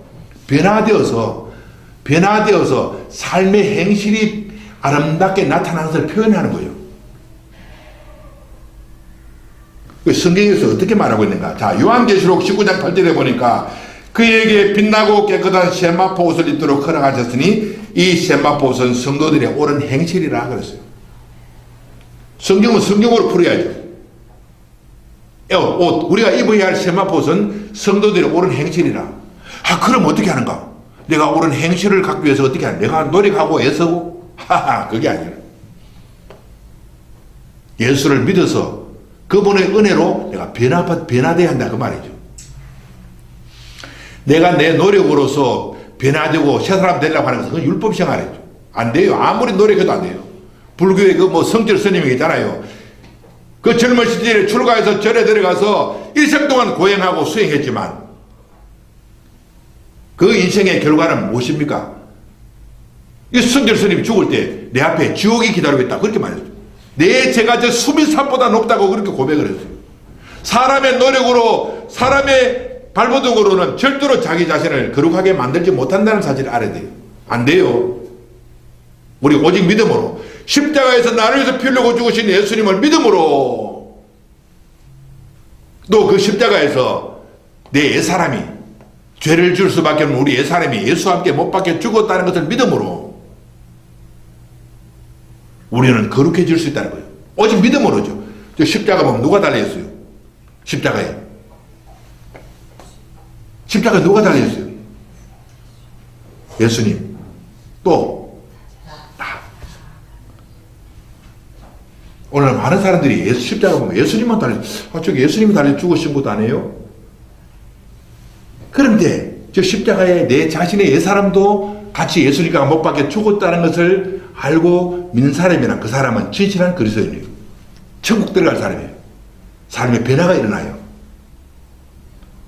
삶의 행실이 아름답게 나타나는 것을 표현하는 거예요. 성경에서 어떻게 말하고 있는가? 자, 요한계시록 19장 8절에 보니까 그에게 빛나고 깨끗한 세마포 옷을 입도록 허락하셨으니 이 세마포 옷은 성도들의 옳은 행실이라 그랬어요. 성경은 성경으로 풀어야죠. 우리가 입어야 할 세마포 옷은 성도들의 옳은 행실이라. 그럼 어떻게 하는가? 내가 옳은 행실을 갖기 위해서 어떻게 하는? 내가 노력하고 애쓰고? 그게 아니라 예수를 믿어서 그분의 은혜로 내가 변화돼야 한다 그 말이죠. 내가 내 노력으로서 변화되고 새 사람 되려고 하는 것은 그건 율법 생활이죠. 안 돼요. 아무리 노력해도 안 돼요. 불교의 성질 스님이 있잖아요. 그 젊은 시절에 출가해서 절에 들어가서 일생 동안 고행하고 수행했지만 그 인생의 결과는 무엇입니까? 이 성질 스님이 죽을 때 내 앞에 지옥이 기다리고 있다 그렇게 말했죠. 내 죄가 저 수미산보다 높다고 그렇게 고백을 했어요. 사람의 노력으로 사람의 발버둥으로는 절대로 자기 자신을 거룩하게 만들지 못한다는 사실을 알아야 돼요. 안 돼요. 우리 오직 믿음으로 십자가에서 나를 위해서 피 흘리고 죽으신 예수님을 믿음으로 또 그 십자가에서 내 옛사람이 죄를 줄 수밖에 없는 우리 옛사람이 예수와 함께 못 박혀 죽었다는 것을 믿음으로 우리는 거룩해질 수 있다는 거예요. 오직 믿음으로죠. 저 십자가 보면 누가 달려있어요? 십자가에 누가 달려있어요? 예수님 또 나. 오늘 많은 사람들이 예수 십자가 보면 예수님만 저기 예수님이 달려 죽으신 것도 아니에요? 그런데 저 십자가에 내 자신의 옛사람도 같이 예수님과 못 박혀 죽었다는 것을 알고 믿는 사람이란 그 사람은 진실한 그리스도인이에요. 천국 들어갈 사람이에요. 삶의 변화가 일어나요.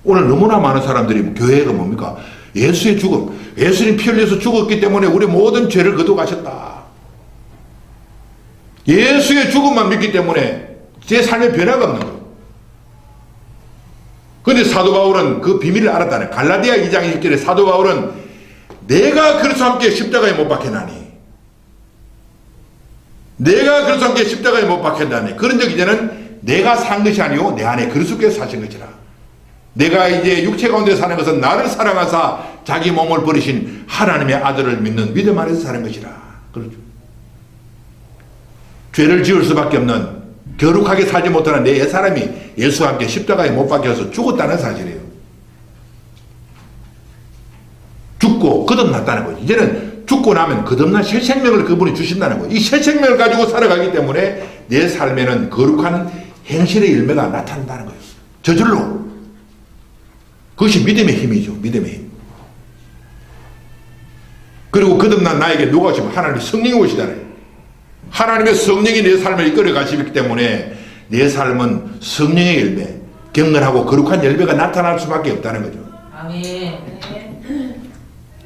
오늘 너무나 많은 사람들이 교회가 뭡니까? 예수의 죽음, 예수님 피 흘려서 죽었기 때문에 우리 모든 죄를 거두가셨다. 예수의 죽음만 믿기 때문에 제 삶의 변화가 없는 거예요. 그런데 사도 바울은 그 비밀을 알았다네. 갈라디아 2장 1절에 사도 바울은 내가 그리스도와 함께 십자가에 못 박혀나니, 내가 그리스도와 함께 십자가에 못 박혔다니, 그런 적 이제는 내가 산 것이 아니오 내 안에 그리스도께서 사신 것이라. 내가 이제 육체 가운데 사는 것은 나를 사랑하사 자기 몸을 버리신 하나님의 아들을 믿는 믿음 안에서 사는 것이라. 그렇죠. 죄를 지을 수밖에 없는 거룩하게 살지 못하는 내 옛사람이 예수와 함께 십자가에 못 박혀서 죽었다는 사실이에요. 죽고 거듭났다는 거죠. 이제는 죽고 나면 거듭난 새 생명을 그분이 주신다는 거예요. 이 새 생명을 가지고 살아가기 때문에 내 삶에는 거룩한 행실의 열매가 나타난다는 거예요. 저절로. 그것이 믿음의 힘이죠. 믿음의 힘. 그리고 거듭난 나에게 누가 오시면 하나님의 성령이 오시잖아요. 하나님의 성령이 내 삶을 이끌어 가시기 때문에 내 삶은 성령의 열매, 경건하고 거룩한 열매가 나타날 수밖에 없다는 거죠. 아멘.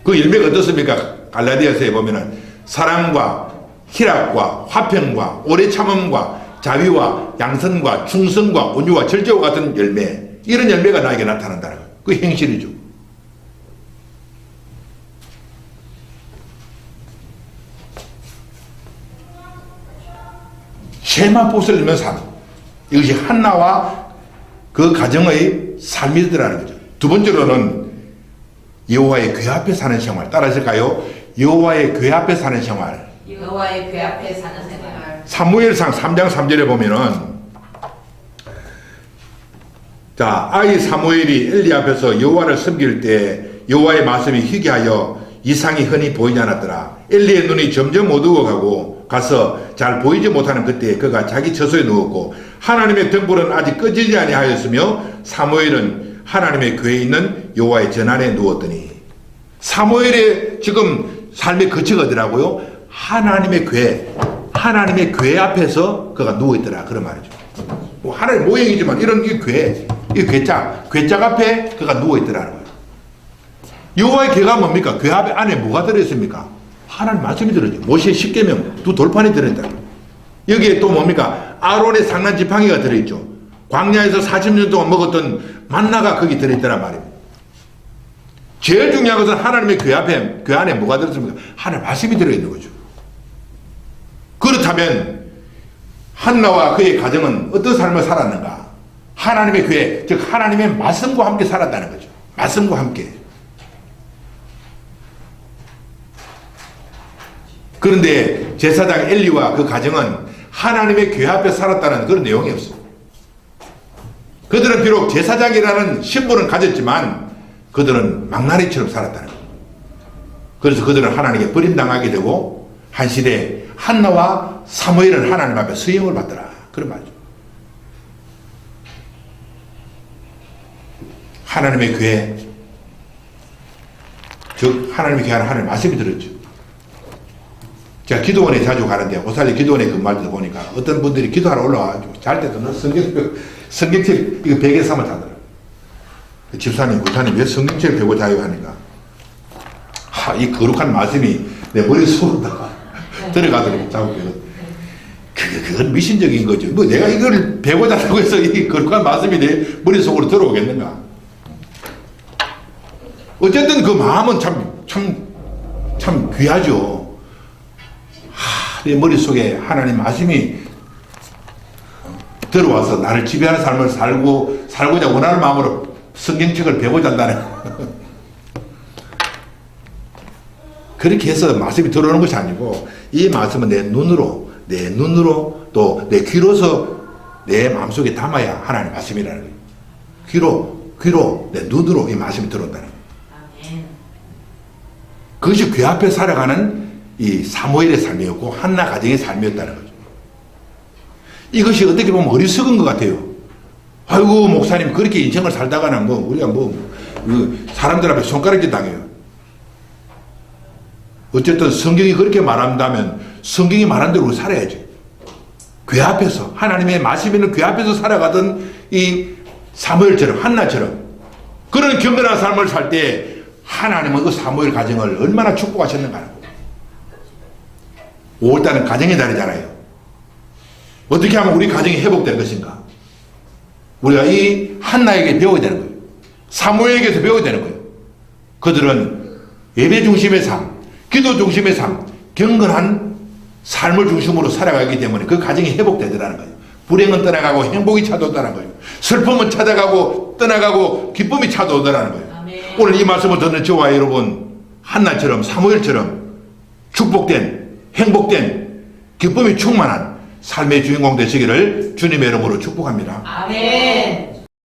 그 열매가 어떻습니까? 갈라디아서에 보면은 사랑과 희락과 화평과 오래 참음과 자비와 양선과 충성과 온유와 절제와 같은 열매, 이런 열매가 나에게 나타난다는 거예요. 그 행실이죠. 세마포스를 넣는 삶, 이것이 한나와 그 가정의 삶이더라는 거죠. 두 번째로는 여호와의 궤 앞에 사는 생활. 따라하실까요? 여호와의 궤 앞에 사는 생활. 여호와의 궤 앞에 사는 생활. 사무엘상 3장 3절에 보면은, 자, 아이 사무엘이 엘리 앞에서 여호와를 섬길 때 여호와의 말씀이 희귀하여 이상이 흔히 보이지 않았더라. 엘리의 눈이 점점 어두워가고 가서 잘 보이지 못하는 그때 그가 자기 처소에 누웠고 하나님의 등불은 아직 꺼지지 아니하였으며 사무엘은 하나님의 궤에 있는 여호와의 전안에 누웠더니, 사무엘의 지금 삶의 거치가 어디라고요? 하나님의 궤 앞에서 그가 누워있더라, 그런 말이죠. 뭐 하나의 모형이지만 이런 이 궤짝 앞에 그가 누워있더라는 거예요. 여호와의 궤가 뭡니까? 궤 앞에 안에 뭐가 들어있습니까? 하나님 말씀이 들어있죠. 모세의 십계명 두 돌판이 들어있다. 여기에 또 뭡니까? 아론의 상난 지팡이가 들어있죠. 광야에서 40년 동안 먹었던 만나가 거기 들어있다란 말입니다. 제일 중요한 것은 하나님의 궤 안에 뭐가 들어있습니까? 하나님 말씀이 들어있는 거죠. 그렇다면 한나와 그의 가정은 어떤 삶을 살았는가? 하나님의 궤, 즉 하나님의 말씀과 함께 살았다는 거죠. 말씀과 함께. 그런데 제사장 엘리와 그 가정은 하나님의 궤 앞에 살았다는 그런 내용이 없어요. 그들은 비록 제사장이라는 신분을 가졌지만 그들은 망나니처럼 살았다는 거예요. 그래서 그들은 하나님께 버림당하게 되고 한 시대에 한나와 사무엘은 하나님 앞에 수용을 받더라, 그런 말이죠. 하나님의 궤, 즉 하나님의 궤 안에 하나님의 말씀이 들었죠. 제가 기도원에 자주 가는데 고살리 기도원에 근무할 때 보니까 어떤 분들이 기도하러 올라와가지고 잘 때도 성경책 이거 베개 삼아 자더라고요. 집사님, 목사님 왜 성경책을 베고 자요 하니까 이 거룩한 말씀이 내 머릿속으로 들어가도록 자고 그건 미신적인 거죠. 뭐 내가 이걸 베고 자라고 해서 이 거룩한 말씀이 내 머릿속으로 들어오겠는가. 어쨌든 그 마음은 참 귀하죠. 내 머릿속에 하나님 말씀이 들어와서 나를 지배하는 삶을 살고자 원하는 마음으로 성경책을 베고자 한다는 그렇게 해서 말씀이 들어오는 것이 아니고 이 말씀은 내 눈으로 또 내 귀로서 내 마음속에 담아야 하나님의 말씀이라는 거예요. 귀로 내 눈으로 이 말씀이 들어온다는 거예요. 그것이 귀 앞에 살아가는 이 사무엘의 삶이었고 한나 가정의 삶이었다는 거죠. 이것이 어떻게 보면 어리석은 것 같아요. 아이고 목사님 그렇게 인생을 살다가는 뭐 우리가 사람들 앞에 손가락질 당해요. 어쨌든 성경이 그렇게 말한다면 성경이 말한 대로 살아야지. 궤 앞에서 하나님의 말씀 있는 궤 앞에서 살아가던 이 사무엘처럼 한나처럼 그런 경건한 삶을 살 때 하나님은 그 사무엘 가정을 얼마나 축복하셨는가. 5월달은 가정의 달이잖아요. 어떻게 하면 우리 가정이 회복될 것인가. 우리가 이 한나에게 배워야 되는 거예요. 사무엘에게서 배워야 되는 거예요. 그들은 예배 중심의 삶, 기도 중심의 삶, 경건한 삶을 중심으로 살아가기 때문에 그 가정이 회복되더라는 거예요. 불행은 떠나가고 행복이 찾아오더라는 거예요. 슬픔은 찾아가고 떠나가고 기쁨이 찾아오더라는 거예요. 아멘. 오늘 이 말씀을 듣는 저와 여러분 한나처럼 사무엘처럼 축복된 행복된 기쁨이 충만한 삶의 주인공 되시기를 주님의 이름으로 축복합니다. 아멘.